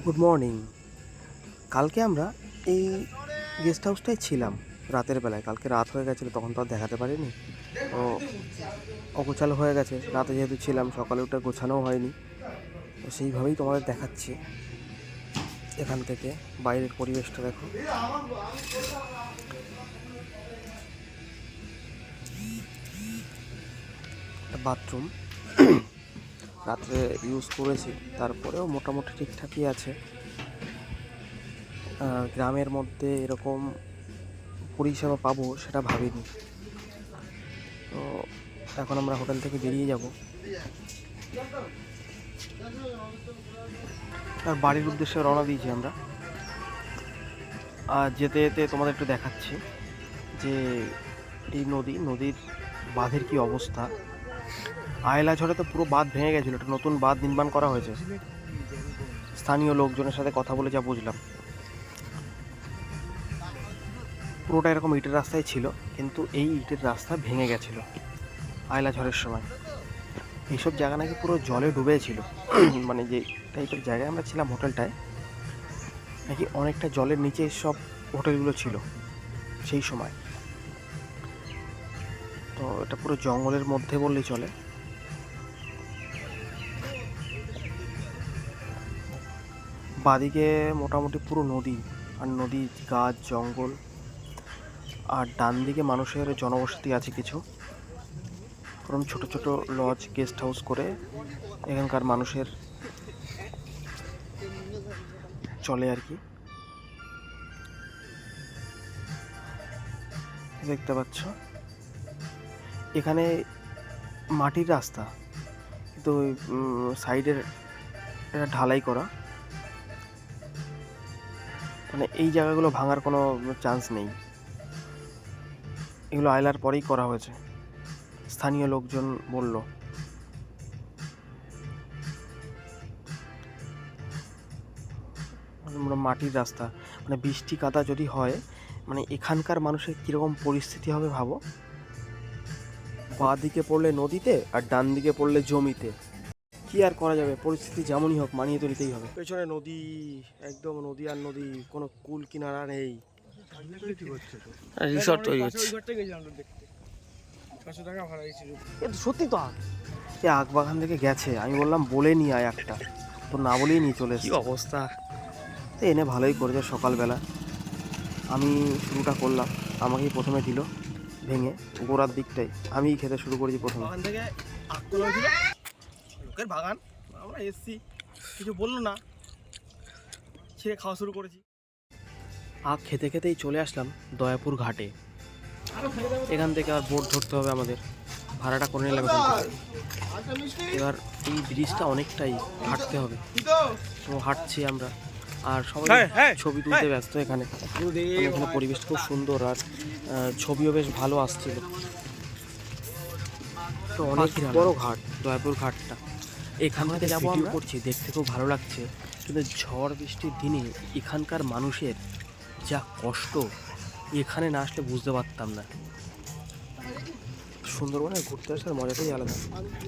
Good morning. কালকে আমরা এই গেস্ট হাউসটাই ছিলাম রাতের বেলায়। কালকে রাত হয়ে গেছিলো, তখন তো আর দেখাতে পারিনি। তো অগোছালো হয়ে গেছে, রাতে যেহেতু ছিলাম সকালে উঠে গোছানোও হয়নি। তো সেইভাবেই তোমাদের দেখাচ্ছি। এখান থেকে বাইরের পরিবেশটা দেখো। একটা বাথরুম রাত্রে ইউজ করেছি, তারপরেও মোটামুটি ঠিকঠাকই আছে। গ্রামের মধ্যে এরকম পরিষেবা পাবো সেটা ভাবিনি। তো এখন আমরা হোটেল থেকে বেরিয়ে যাব আর বাড়ির উদ্দেশ্যে রওনা দিয়েছি আমরা। আর যেতে যেতে তোমাদের একটু দেখাচ্ছি যে এই নদীর বাঁধের কি অবস্থা। আয়লা ঝড়ে তো পুরো বাঁধ ভেঙে গেছিলো, একটা নতুন বাঁধ নির্মাণ করা হয়েছে। স্থানীয় লোকজনের সাথে কথা বলে যা বুঝলাম, পুরোটা এরকম ইটের রাস্তায় ছিল, কিন্তু এই ইটের রাস্তা ভেঙে গেছিলো আয়লা ঝড়ের সময়। এইসব জায়গা নাকি পুরো জলে ডুবেছিল। মানে যে টাইপের জায়গায় আমরা ছিলাম হোটেলটায়, নাকি অনেকটা জলের নিচে সব হোটেলগুলো ছিল সেই সময়। তো এটা পুরো জঙ্গলের মধ্যে বললেই চলে। বাদিকে মোটামুটি পুরো নদী, আর নদী, গাছ, জঙ্গল। আর ডান দিকে মানুষের জনবসতি আছে কিছু, কারণ ছোট ছোট লজ, গেস্ট হাউস করে এখানকার মানুষের চলে আর কি। দেখতে পাচ্ছ এখানে মাটির রাস্তা, কিন্তু সাইডের এটা ঢালাই করা। মানে এই জায়গাগুলো ভাঙার কোনো চান্স নেই, এগুলো আয়লার পরেই করা হয়েছে, স্থানীয় লোকজন বলল। মাটির রাস্তা, মানে বৃষ্টি কাদা যদি হয়, মানে এখানকার মানুষের কীরকম পরিস্থিতি হবে ভাবো। বাঁ দিকে পড়লে নদীতে আর ডান দিকে পড়লে জমিতে, কি আর করা যাবে, পরিস্থিতি যেমনই হোক মানিয়ে তো নিতেই হবে। পেছনে নদী, একদম নদী আর নদী, কোনো কুল কিনারা নেই। রিসর্ট তৈরি হচ্ছে। সত্যি তো এ আখবাগান থেকে গেছে, আমি বললাম বলে নিয়ে আয় একটা, তো না বলেই নিয়ে চলে এসেছে। অবস্থা এনে ভালোই করেছে। সকালবেলা আমি শুরুটা করলাম, আমাকেই প্রথমে দিল ভেঙে, গোড়ার দিকটাই আমিই খেতে শুরু করেছি প্রথমে। বাগান থেকে আখ তোলা হয়েছিল, লোকের বাগান, আমরা এসছি, কিছু বললো না, ছেড়ে খাওয়া শুরু করেছি। আখ খেতে খেতেই চলে আসলাম দয়াপুর ঘাটে। এখান থেকে আর বোট ধরতে হবে আমাদের, ভাড়াটা করে নিলাম এখান থেকে। এবার এই ব্রিজটা অনেকটাই হাঁটতে হবে, তো হাঁটছি আমরা, আর সবাই ছবি তুলতে ব্যস্ত। এখানে এখানে পরিবেশ খুব সুন্দর, আর ছবিও বেশ ভালো আসছিল। তো অনেক বড় ঘাট, দয়াপুর ঘাটটা। এখান থেকে যাবো আমরা, করছি, দেখতে খুব ভালো লাগছে। কিন্তু ঝড় বৃষ্টির দিনে এখানকার মানুষের যা কষ্ট, এখানে না আসলে বুঝতে পারতাম না। সুন্দরবনে ঘুরতে আসার মজাটাই আলাদা।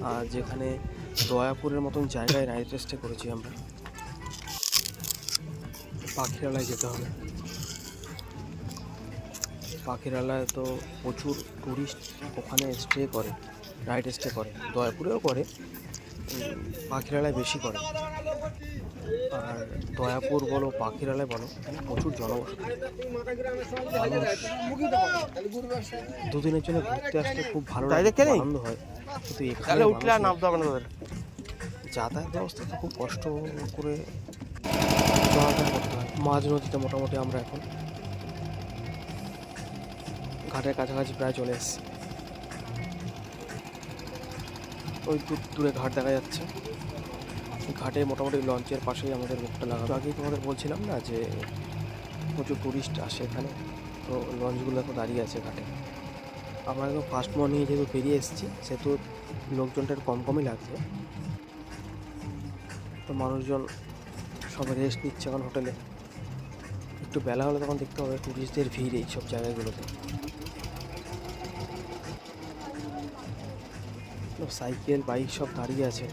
আর যেখানে দয়াপুরের মতন জায়গায় নাইট স্টে করেছি আমরা। পাখিরালয় যেতে হবে। পাখিরালয় তো প্রচুর টুরিস্ট ওখানে স্টে করে, নাইট স্টে করে, দয়াপুরেও করে, পাখিরালয় বেশি করে। আর দয়াপুর বলো, পাখিরালয় বলো, এখানে প্রচুর জনবসতি, দুদিনের জন্য ঘুরতে আসতে খুব ভালো লাগে, আনন্দ হয়। কিন্তু এখানে উঠলে আর নামতে হবে না, যাতায়াত ব্যবস্থা তো খুব কষ্ট করে চলাচল করতে হয়। মাঝ নদীতে মোটামুটি আমরা এখন ঘাটের কাছাকাছি প্রায় চলে এসেছি। ওই দূরে ঘাট দেখা যাচ্ছে, ঘাটে মোটামুটি লঞ্চের পাশেই আমাদের মুখটা লাগানো। আগেই তোমাদের বলছিলাম না যে প্রচুর টুরিস্ট আসে এখানে, তো লঞ্চগুলো এখন দাঁড়িয়ে আছে ঘাটে। আমরা একদম ফার্স্ট মর্নিংয়ে যেহেতু বেরিয়ে এসেছি, সেহেতু লোকজনটা একটু কমই লাগছে। তো মানুষজন সবাই রেস্ট নিচ্ছে এখন হোটেলে। একটু বেলা হলে তখন দেখতে হবে টুরিস্টদের ভিড় এইসব জায়গাগুলোতে। সাইকেল, বাইক সব দাঁড়িয়ে আছে,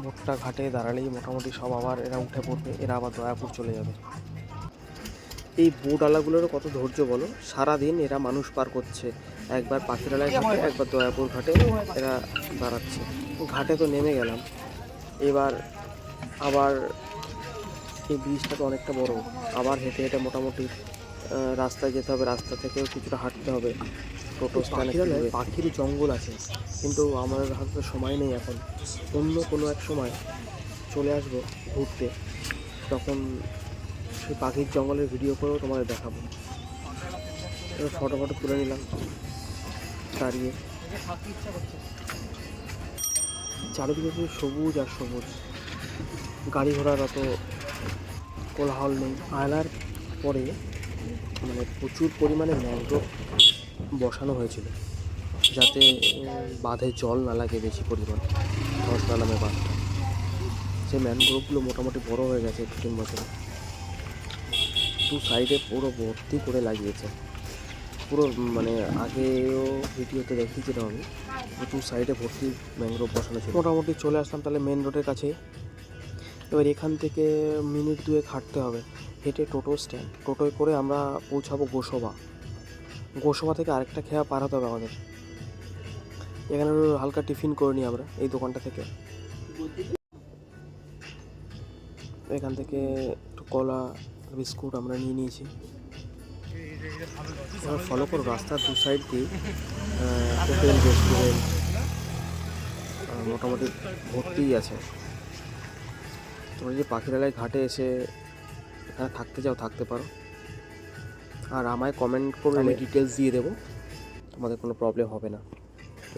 ভুট্টা ঘাটে দাঁড়ালেই মোটামুটি সব আবার এরা উঠে পড়বে, এরা আবার দয়াপুর চলে যাবে। এই বোটওয়ালাগুলোরও কত ধৈর্য বলো, সারাদিন এরা মানুষ পার করছে, একবার পাখিরালয় ঘাটে একবার দয়াপুর ঘাটে এরা দাঁড়াচ্ছে। ঘাটে তো নেমে গেলাম, এবার আবার এই ব্রিজটা তো অনেকটা বড়, আবার হেঁটে হেঁটে মোটামুটি রাস্তায় যেতে হবে, রাস্তা থেকেও কিছুটা হাঁটতে হবে টোটো স্ট্যান্ডে। পাখির জঙ্গল আছে, কিন্তু আমার হাতে সময় নেই এখন। অন্য কোনো এক সময় চলে আসবো ঘুরতে, তখন সেই পাখির জঙ্গলের ভিডিও করেও তোমাদের দেখাবো। এবার ফটো তুলে নিলাম দাঁড়িয়ে, চারিদিকে শুধু সবুজ আর সবুজ, গাড়ি ঘোড়ার অত কোলাহল নেই। আয়লার পরে মানে প্রচুর পরিমাণে ম্যানগ্রোভ বসানো হয়েছিল, যাতে বাঁধে জল না লাগে বেশি পরিমাণ, ধসনা নামে বাঁধটা। সেই ম্যানগ্রোভগুলো মোটামুটি বড় হয়ে গেছে 2-3 বছরে। দু সাইডে পুরো ভর্তি করে লাগিয়েছে, পুরো মানে আগেও ভিডিওতে দেখিয়েছিলাম আমি, দু সাইডে ভর্তি ম্যানগ্রোভ বসানো ছিল। মোটামুটি চলে আসলাম তাহলে মেন রোডের কাছে। এবার এখান থেকে মিনিট 2 হাঁটতে হবে, হেঁটে টোটো স্ট্যান্ড, টোটোয় করে আমরা পৌঁছাবো গোসবা। গোসবা থেকে আরেকটা খেয়া পার হতে হবে আমাদের। এখানে হালকা টিফিন করে নিই আমরা এই দোকানটা থেকে। এখান থেকে একটু কলা বিস্কুট আমরা নিয়ে নিয়েছি। এবার ফলো করো, রাস্তার দু সাইড দিয়ে হোটেল রেস্টুরেন্ট মোটামুটি ভর্তিই আছে। তোমরা যদি পাখিরালয় ঘাটে এসে এখানে থাকতে চাও থাকতে পারো, আর আমায় কমেন্ট করে আমি ডিটেলস দিয়ে দেবো, তোমাদের কোনো প্রবলেম হবে না।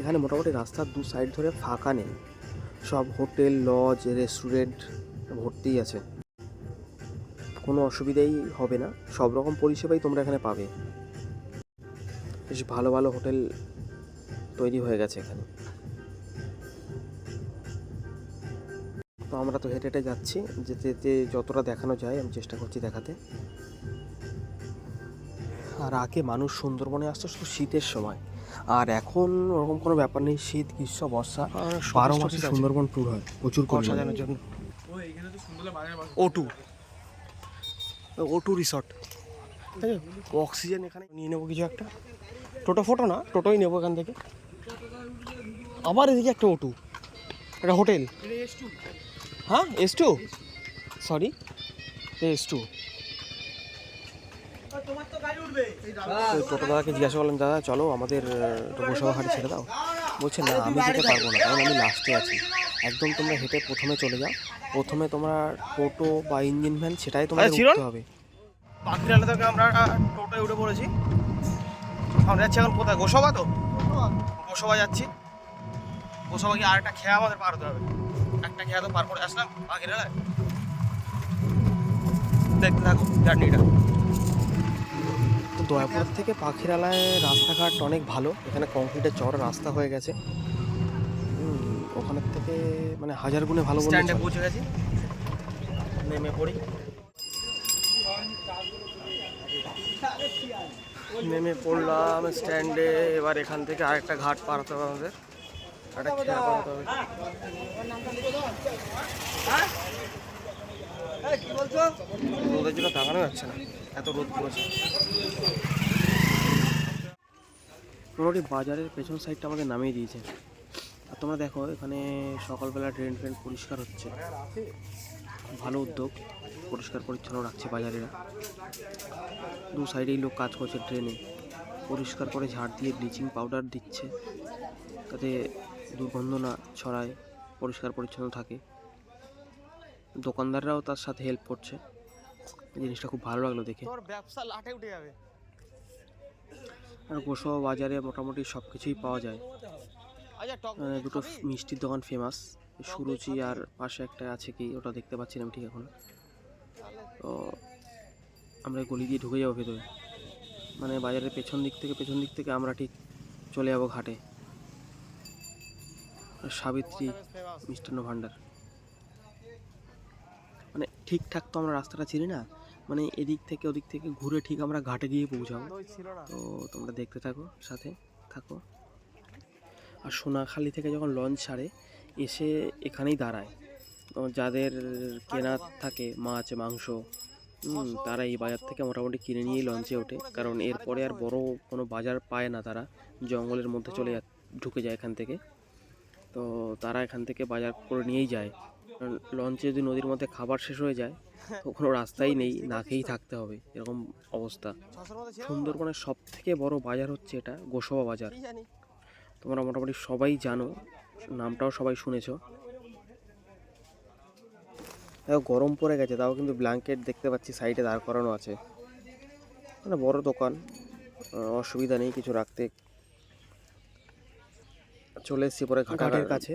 এখানে মোটামুটি রাস্তার দু সাইড ধরে ফাঁকা নেই, সব হোটেল লজ রেস্টুরেন্ট ভর্তিই আছে, কোনো অসুবিধাই হবে না, সব রকম পরিষেবাই তোমরা এখানে পাবে। বেশ ভালো ভালো হোটেল তৈরি হয়ে গেছে এখানে। তো আমরা তো হেঁটে হেঁটে যাচ্ছি, যেতে যেতে যতটা দেখানো যায় আমি চেষ্টা করছি দেখাতে। আর আগে মানুষ সুন্দরবনে আসতো শুধু শীতের সময়, আর এখন ওরকম কোনো ব্যাপার নেই, শীত গ্রীষ্ম বর্ষা 12 মাসে সুন্দরবন ট্যুর হয় প্রচুর সাজানোর জন্য। O2 রিসর্ট, অক্সিজেন এখানে নিয়ে নেবো কিছু একটা, ফটো না টোটোই নেবো এখান থেকে। আবার এদিকে একটা O2, একটা হোটেল। হ্যাঁ S2, সরি S2। টোটো দাদাকে জিজ্ঞাসা করলাম, দাদা চলো আমাদের গোসাবা ঘাটে ছেড়ে দাও। বলছে না আমি যেতে পারবো না, কারণ আমি লাস্টে আছি। একদম তোমরা হেঁটে প্রথমে চলে যাও, প্রথমে তোমরা টোটো বা ইঞ্জিন ভ্যান সেটাই তোমাদের উঠতে হবে। পাখিরালয় থেকে আমরা টোটোয় উঠে পড়েছি, আমরা যাচ্ছি এখন কোথায়? গোসাবা। তো গোসাবা যাচ্ছি, গোসাবা গিয়ে আরেকটা খেয়া আমাদের পার হতে হবে। একটা খেয়া তো পার করে আসলাম পাখিরালয়, দেখতে থাকো জার্নিটা। তো দয়াপুর থেকে পাখিরালয় রাস্তাঘাট অনেক ভালো, এখানে কংক্রিটের চওড়া রাস্তা হয়ে গেছে। ওখানের থেকে মানে হাজার গুণে ভালো। স্ট্যান্ডে পৌঁছে গেছি, নেমে পড়ি। নেমে পড়লাম স্ট্যান্ডে। এবার এখান থেকে আরেকটা ঘাট পার হতে হবে আমাদের, একটা খেয়া পার হতে হবে। রোদের জন্য তাকানো যাচ্ছে না, এত রোদ পড়েছে। মোটামুটি বাজারের পেছন সাইডটা আমাদের নামিয়ে দিয়েছে। আর তোমরা দেখো এখানে সকালবেলা ড্রেন পরিষ্কার হচ্ছে, ভালো উদ্যোগ, পরিষ্কার পরিচ্ছন্ন রাখছে বাজারেরা। দু সাইডেই লোক কাজ করছে, ড্রেনে পরিষ্কার করে ঝাড় দিয়ে ব্লিচিং পাউডার দিচ্ছে, তাতে দুর্গন্ধ না ছড়ায়, পরিষ্কার পরিচ্ছন্ন থাকে। দোকানদাররাও তার সাথে হেল্প করছে, জিনিসটা খুব ভালো লাগলো দেখে। ব্যবসা লাটে উঠে যাবে। আর গোসাবা বাজারে মোটামুটি সব কিছুই পাওয়া যায়। দুটো মিষ্টির দোকান ফেমাস, সুরুচি আর পাশে একটা আছে কি ওটা দেখতে পাচ্ছি না ঠিক এখন। তো আমরা গলি দিয়ে ঢুকে যাবো ভেতরে, মানে বাজারের পেছন দিক থেকে আমরা ঠিক চলে যাবো ঘাটে। সাবিত্রী মিষ্টান্ন ভাণ্ডার, মানে ঠিকঠাক তো আমরা রাস্তাটা চিনি না, মানে এদিক থেকে ওদিক থেকে ঘুরে ঠিক আমরা ঘাটে গিয়ে পৌঁছাবো। তো তোমরা দেখতে থাকো, সাথে থাকো। আর সোনাখালি থেকে যখন লঞ্চ ছাড়ে এসে এখানেই দাঁড়ায়, যাদের কেনার থাকে মাছ মাংস, তারা এই বাজার থেকে মোটামুটি কিনে নিয়েই লঞ্চে ওঠে, কারণ এরপরে আর বড় কোনো বাজার পায় না, তারা জঙ্গলের মধ্যে ঢুকে যায় এখান থেকে। তো তারা এখান থেকে বাজার করে নিয়েই যায়। লঞ্চে যদি নদীর মধ্যে খাবার শেষ হয়ে যায় তো কোনো রাস্তাই নেই, না খেয়েই থাকতে হবে, এরকম অবস্থা। সুন্দরবনের সব থেকে বড় বাজার হচ্ছে এটা গোসাবা বাজার। তোমরা মোটামুটি সবাই জানো, নামটাও সবাই শুনেছ। গরম পড়ে গেছে, তাও কিন্তু ব্ল্যাঙ্কেট দেখতে পাচ্ছি সাইডে দাঁড় করানো আছে। মানে বড় দোকান, অসুবিধা নেই কিছু রাখতে। চলে এসেছি পরে ঘাটের কাছে।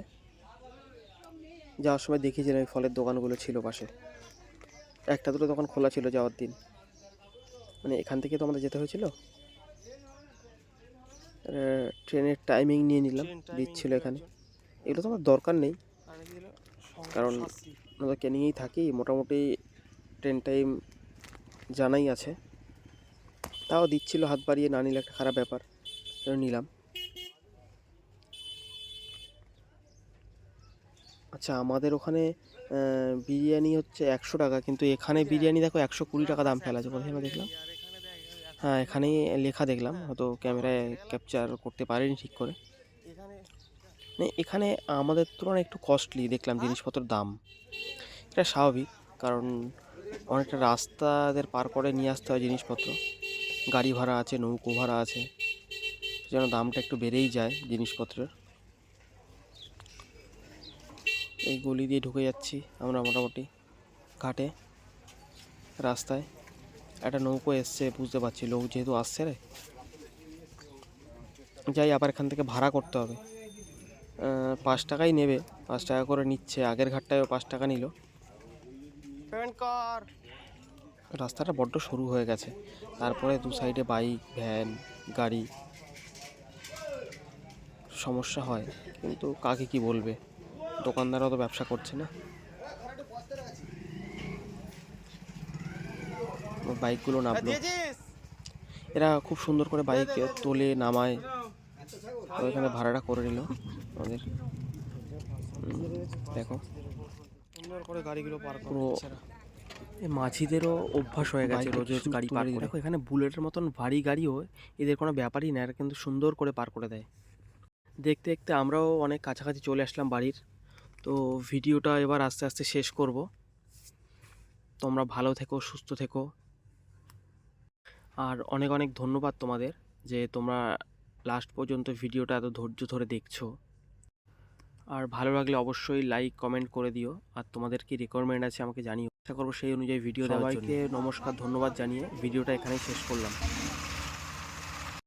যাওয়ার সময় দেখিয়েছিলাম এই ফলের দোকানগুলো ছিল পাশে, একটা দুটো দোকান খোলা ছিল যাওয়ার দিন। মানে এখান থেকে তো আমাদের যেতে হয়েছিল, ট্রেনের টাইমিং নিয়ে নিলাম, দিচ্ছিল এখানে। এগুলো তো আমার দরকার নেই, কারণ আমরা ক্যানিংয়েই থাকি, মোটামুটি ট্রেন টাইম জানাই আছে। তাও দিচ্ছিল, হাত বাড়িয়ে না নিলে একটা খারাপ ব্যাপার, নিলাম। আচ্ছা, আমাদের ওখানে বিরিয়ানি হচ্ছে 100 টাকা, কিন্তু এখানে বিরিয়ানি দেখো 120 টাকা দাম ফেলা আছে। কোথায় আমরা দেখলাম, হ্যাঁ এখানেই লেখা দেখলাম, হয়তো ক্যামেরায় ক্যাপচার করতে পারিনি ঠিক করে। এখানে আমাদের তুলনায় একটু কস্টলি দেখলাম জিনিসপত্রের দাম। এটা স্বাভাবিক, কারণ অনেকটা রাস্তাদের পার করে নিয়ে আসতে হয় জিনিসপত্র, গাড়ি ভাড়া আছে, নৌকো ভাড়া আছে, যেন দামটা একটু বেড়েই যায় জিনিসপত্রের। এই গলি দিয়ে ঢুকে যাচ্ছি আমরা মোটামুটি ঘাটে। রাস্তায় একটা নৌকো এসছে, বুঝতে পারছি লোক যেহেতু আসছে রে, যাই আবার এখান থেকে ভাড়া করতে হবে। 5 টাকাই নেবে, 5 টাকা করে নিচ্ছে। আগের ঘাটটায়ও 5 টাকা নিল। রাস্তাটা বড্ড সরু হয়ে গেছে, তারপরে দু সাইডে বাইক, ভ্যান, গাড়ি, সমস্যা হয়। কিন্তু কাকে কি বলবে, দোকানদারও তো ব্যবসা করছে না। বাইকগুলো নামলো, এরা খুব সুন্দর করে বাইক তোলে নামায়। তো এখানে ভাড়াটা করে নিল আমাদের। দেখো সুন্দর করে গাড়িগুলো পার পুরো। মাঝিদেরও অভ্যাস হয়ে গেছে রোজ রোজ গাড়ি পার করে। দেখো এখানে বুলেটের মতন ভারী গাড়িও এদের কোনো ব্যাপারই না, এরা কিন্তু সুন্দর করে পার করে দেয়। দেখতে দেখতে আমরাও অনেক কাছাকাছি চলে আসলাম বাড়ির। তো ভিডিওটা এবার আস্তে আস্তে শেষ করব। তোমরা ভালো থেকো, সুস্থ থেকো, আর অনেক অনেক ধন্যবাদ তোমাদের যে তোমরা লাস্ট পর্যন্ত ভিডিওটা এত ধৈর্য ধরে দেখছো। আর ভালো লাগলে অবশ্যই লাইক কমেন্ট করে দিও, আর তোমাদের কি রিকোয়ারমেন্ট আছে আমাকে জানিও, চেষ্টা করবো সেই অনুযায়ী ভিডিও দেওয়ার জন্য। সবাইকে নমস্কার, ধন্যবাদ জানিয়ে ভিডিওটা এখানেই শেষ করলাম।